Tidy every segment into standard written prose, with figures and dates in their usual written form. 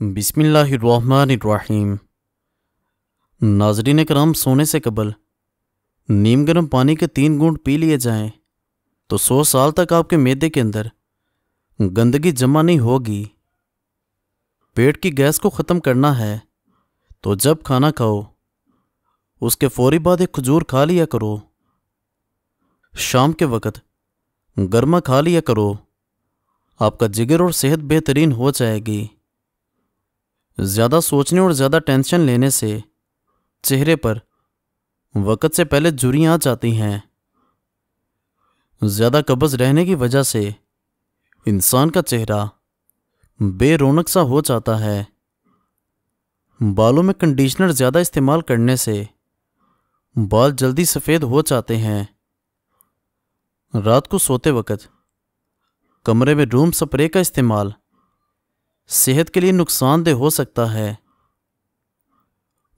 बिस्मिल्लाहिर्रहमानिर्रहीम। नाज़रीन कराम, सोने से कबल नीम गर्म पानी के 3 घूंट पी लिए जाएं तो 100 साल तक आपके मैदे के अंदर गंदगी जमा नहीं होगी। पेट की गैस को ख़त्म करना है तो जब खाना खाओ उसके फौरी बाद एक खजूर खा लिया करो। शाम के वक़्त गर्मा खा लिया करो, आपका जिगर और सेहत बेहतरीन हो जाएगी। ज़्यादा सोचने और ज़्यादा टेंशन लेने से चेहरे पर वक़्त से पहले झुर्रियाँ आ जाती हैं। ज़्यादा कब्ज़ रहने की वजह से इंसान का चेहरा बेरौनक सा हो जाता है। बालों में कंडीशनर ज़्यादा इस्तेमाल करने से बाल जल्दी सफ़ेद हो जाते हैं। रात को सोते वक़्त कमरे में रूम स्प्रे का इस्तेमाल सेहत के लिए नुकसानदेह हो सकता है।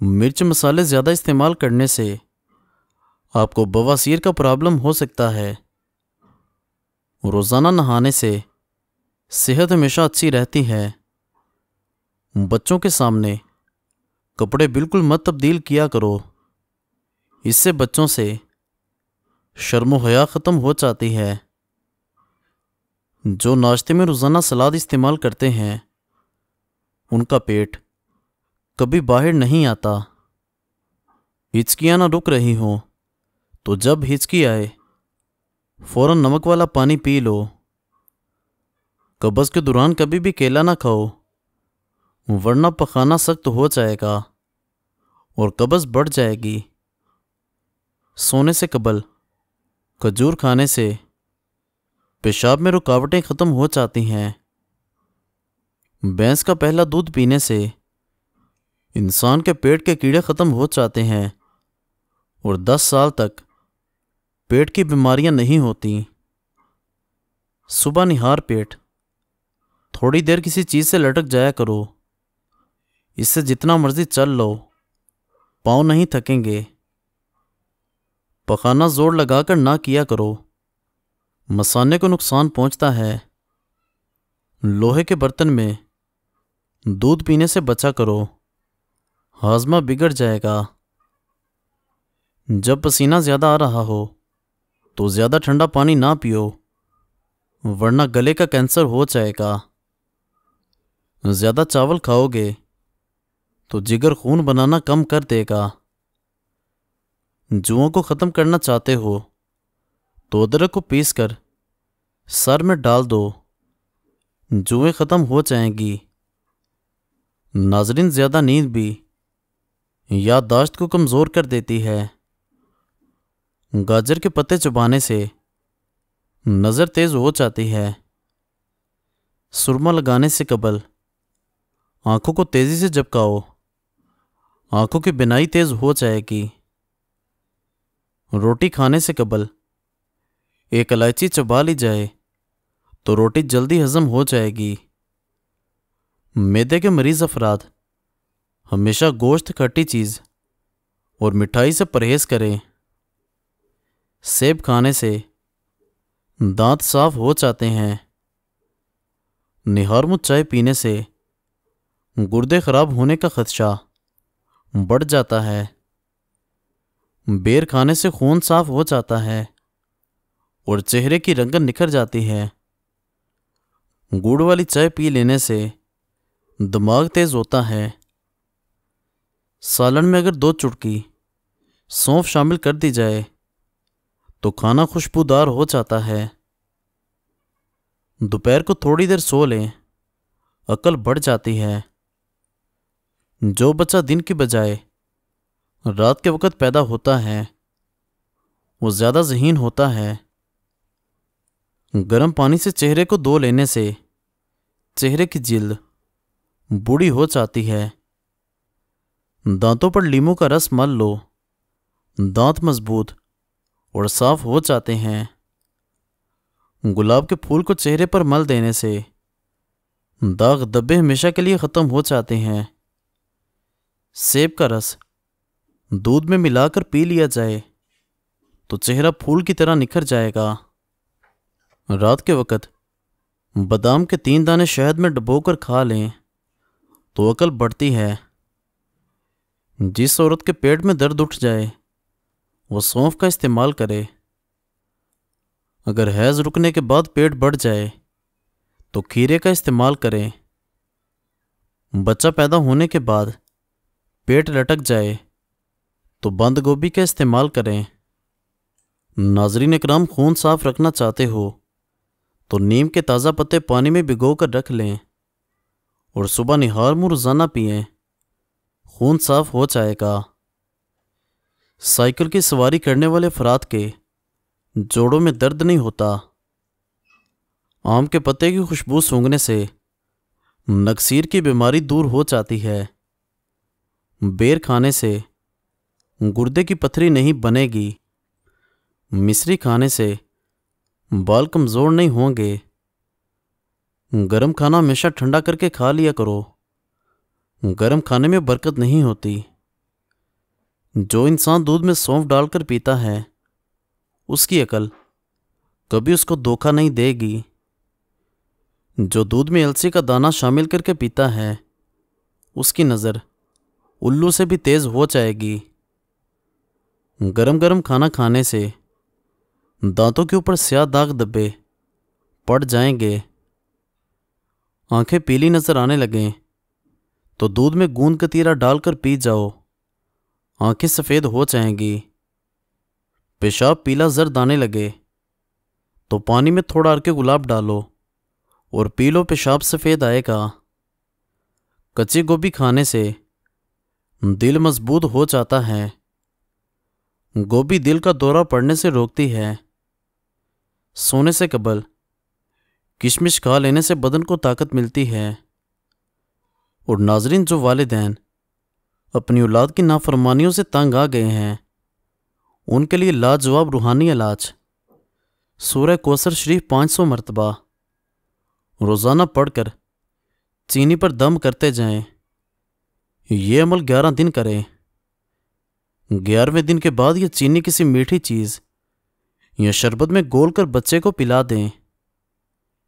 मिर्च मसाले ज़्यादा इस्तेमाल करने से आपको बवासीर का प्रॉब्लम हो सकता है। रोज़ाना नहाने से सेहत हमेशा अच्छी रहती है। बच्चों के सामने कपड़े बिल्कुल मत तब्दील किया करो, इससे बच्चों से शर्म व हया ख़त्म हो जाती है। जो नाश्ते में रोज़ाना सलाद इस्तेमाल करते हैं उनका पेट कभी बाहर नहीं आता। हिचकियाँ ना रुक रही हों तो जब हिचकी आए फ़ौरन नमक वाला पानी पी लो। कब्ज़ के दौरान कभी भी केला ना खाओ, वरना पखाना सख्त हो जाएगा और कब्ज़ बढ़ जाएगी। सोने से कबल खजूर खाने से पेशाब में रुकावटें ख़त्म हो जाती हैं। भैंस का पहला दूध पीने से इंसान के पेट के कीड़े ख़त्म हो जाते हैं और 10 साल तक पेट की बीमारियां नहीं होती। सुबह निहार पेट थोड़ी देर किसी चीज़ से लटक जाया करो, इससे जितना मर्जी चल लो पाँव नहीं थकेंगे। पखाना जोर लगाकर ना किया करो, मसाने को नुकसान पहुंचता है। लोहे के बर्तन में दूध पीने से बचा करो, हाजमा बिगड़ जाएगा। जब पसीना ज़्यादा आ रहा हो तो ज़्यादा ठंडा पानी ना पियो, वरना गले का कैंसर हो जाएगा। ज़्यादा चावल खाओगे तो जिगर खून बनाना कम कर देगा। जुओं को ख़त्म करना चाहते हो तो अदरक को पीसकर सर में डाल दो, जुएं ख़त्म हो जाएंगी। नाज़रीन, ज़्यादा नींद भी याददाश्त को कमज़ोर कर देती है। गाजर के पत्ते चबाने से नज़र तेज़ हो जाती है। सुरमा लगाने से कबल आँखों को तेज़ी से झपकाओ, आँखों की बिनाई तेज़ हो जाएगी। रोटी खाने से कबल एक इलायची चबा ली जाए तो रोटी जल्दी हज़म हो जाएगी। मैदे के मरीज़ अफराद हमेशा गोश्त, खट्टी चीज़ और मिठाई से परहेज़ करें। सेब खाने से दांत साफ हो जाते हैं। निहारमुत चाय पीने से गुर्दे ख़राब होने का ख़दशा बढ़ जाता है। बेर खाने से खून साफ हो जाता है और चेहरे की रंगत निखर जाती है। गुड़ वाली चाय पी लेने से दिमाग तेज़ होता है। सालन में अगर 2 चुटकी सौंफ शामिल कर दी जाए तो खाना खुशबूदार हो जाता है। दोपहर को थोड़ी देर सो लें, अकल बढ़ जाती है। जो बच्चा दिन की बजाय रात के वक़्त पैदा होता है वो ज़्यादा ज़हीन होता है। गर्म पानी से चेहरे को धो लेने से चेहरे की जिल्द बूढ़ी हो जाती है। दांतों पर लीमू का रस मल लो, दांत मजबूत और साफ हो जाते हैं। गुलाब के फूल को चेहरे पर मल देने से दाग धब्बे हमेशा के लिए ख़त्म हो जाते हैं। सेब का रस दूध में मिलाकर पी लिया जाए तो चेहरा फूल की तरह निखर जाएगा। रात के वक़्त बादाम के 3 दाने शहद में डुबोकर खा लें तो अकल बढ़ती है। जिस औरत के पेट में दर्द उठ जाए वो सौंफ का इस्तेमाल करे। अगर हैज़ रुकने के बाद पेट बढ़ जाए तो खीरे का इस्तेमाल करें। बच्चा पैदा होने के बाद पेट लटक जाए तो बंद गोभी का इस्तेमाल करें। नाज़रीन इकराम, खून साफ रखना चाहते हो तो नीम के ताज़ा पत्ते पानी में भिगो कर रख लें और सुबह निहार मुँह रोज़ाना पिएं। खून साफ हो जाएगा। साइकिल की सवारी करने वाले अफराद के जोड़ों में दर्द नहीं होता। आम के पत्ते की खुशबू सूंघने से नक्सीर की बीमारी दूर हो जाती है। बेर खाने से गुर्दे की पथरी नहीं बनेगी। मिश्री खाने से बाल कमज़ोर नहीं होंगे। गरम खाना हमेशा ठंडा करके खा लिया करो। गरम खाने में बरकत नहीं होती। जो इंसान दूध में सौंफ डालकर पीता है उसकी अकल कभी उसको धोखा नहीं देगी। जो दूध में अलसी का दाना शामिल करके पीता है उसकी नज़र उल्लू से भी तेज़ हो जाएगी। गरम गरम खाना खाने से दांतों के ऊपर स्याह दाग धब्बे पड़ जाएंगे। आंखें पीली नज़र आने लगें तो दूध में गूंद कतीरा डालकर पी जाओ, आंखें सफ़ेद हो जाएंगी। पेशाब पीला जर्द आने लगे तो पानी में थोड़ा अर्के गुलाब डालो और पी लो, पेशाब सफ़ेद आएगा। कच्ची गोभी खाने से दिल मजबूत हो जाता है। गोभी दिल का दौरा पड़ने से रोकती है। सोने से कबल किशमिश खा लेने से बदन को ताकत मिलती है। और नाजरीन, जो वालिदैन अपनी औलाद की नाफरमानियों से तंग आ गए हैं उनके लिए लाजवाब रूहानी इलाज सूरह कौसर शरीफ 500 मरतबा रोज़ाना पढ़कर चीनी पर दम करते जाएं। ये अमल 11 दिन करें। 11वें दिन के बाद यह चीनी किसी मीठी चीज़ या शरबत में घोल कर बच्चे को पिला दें।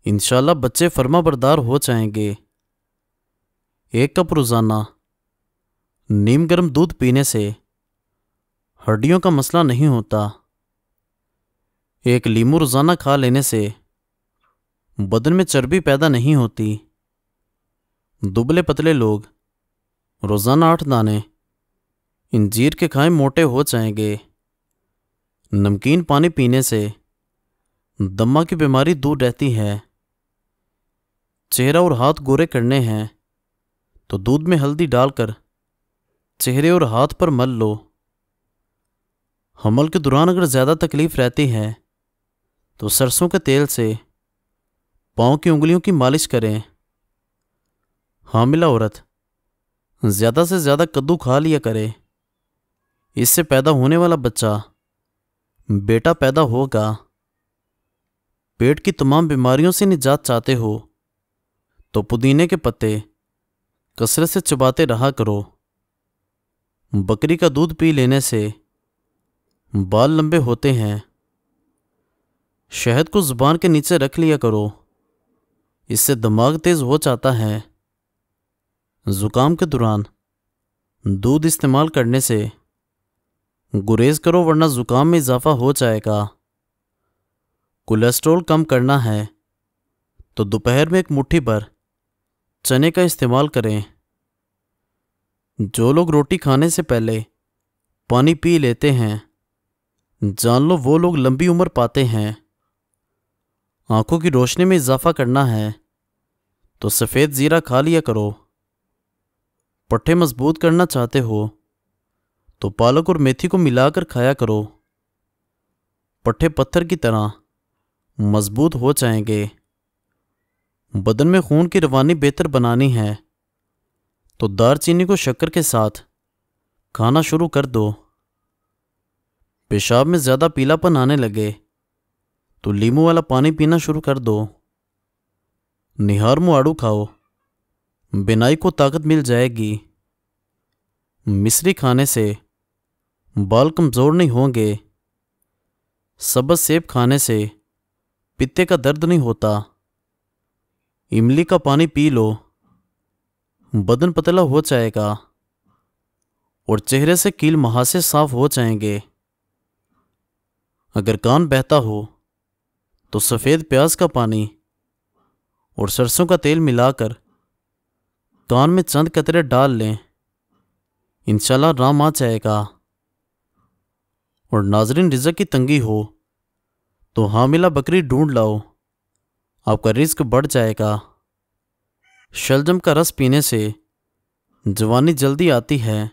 इंशाल्लाह बच्चे फर्माबरदार हो जाएंगे। 1 कप रोज़ाना नीम गर्म दूध पीने से हड्डियों का मसला नहीं होता। 1 लीमू रोज़ाना खा लेने से बदन में चर्बी पैदा नहीं होती। दुबले पतले लोग रोज़ाना 8 दाने इंजीर के खाएं, मोटे हो जाएंगे। नमकीन पानी पीने से दमा की बीमारी दूर रहती है। चेहरा और हाथ गोरे करने हैं तो दूध में हल्दी डालकर चेहरे और हाथ पर मल लो। हमल के दौरान अगर ज़्यादा तकलीफ रहती है तो सरसों के तेल से पाँव की उंगलियों की मालिश करें। हामिला औरत ज़्यादा से ज़्यादा कद्दू खा लिया करे। इससे पैदा होने वाला बच्चा बेटा पैदा होगा। पेट की तमाम बीमारियों से निजात चाहते हो तो पुदीने के पत्ते कसरत से चबाते रहा करो। बकरी का दूध पी लेने से बाल लंबे होते हैं। शहद को जुबान के नीचे रख लिया करो, इससे दिमाग तेज हो जाता है। ज़ुकाम के दौरान दूध इस्तेमाल करने से गुरेज करो वरना ज़ुकाम में इजाफा हो जाएगा। कोलेस्ट्रॉल कम करना है तो दोपहर में 1 मुट्ठी भर चने का इस्तेमाल करें। जो लोग रोटी खाने से पहले पानी पी लेते हैं जान लो वो लोग लंबी उम्र पाते हैं। आंखों की रोशनी में इजाफा करना है तो सफ़ेद ज़ीरा खा लिया करो। पट्टे मजबूत करना चाहते हो तो पालक और मेथी को मिलाकर खाया करो। पट्टे पत्थर की तरह मजबूत हो जाएंगे। बदन में खून की रवानी बेहतर बनानी है तो दारचीनी को शक्कर के साथ खाना शुरू कर दो। पेशाब में ज़्यादा पीलापन आने लगे तो लीमू वाला पानी पीना शुरू कर दो। निहार मुँह आड़ू खाओ, बिनाई को ताकत मिल जाएगी। मिश्री खाने से बाल कमज़ोर नहीं होंगे। सब्ज़ सेब खाने से पित्ते का दर्द नहीं होता। इमली का पानी पी लो, बदन पतला हो जाएगा और चेहरे से कील मुहासे साफ हो जाएंगे। अगर कान बहता हो तो सफ़ेद प्याज का पानी और सरसों का तेल मिलाकर कान में चंद कतरे डाल लें, इंशाल्लाह आराम आ जाएगा। और नाजरीन, रिज़्क की तंगी हो तो हामिला बकरी ढूंढ लाओ, आपका रिस्क बढ़ जाएगा। शलजम का रस पीने से जवानी जल्दी आती है।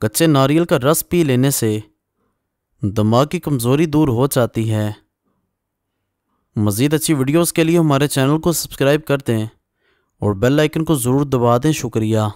कच्चे नारियल का रस पी लेने से दिमाग की कमज़ोरी दूर हो जाती है। मज़ीद अच्छी वीडियोस के लिए हमारे चैनल को सब्सक्राइब कर दें और बेल आइकन को ज़रूर दबा दें। शुक्रिया।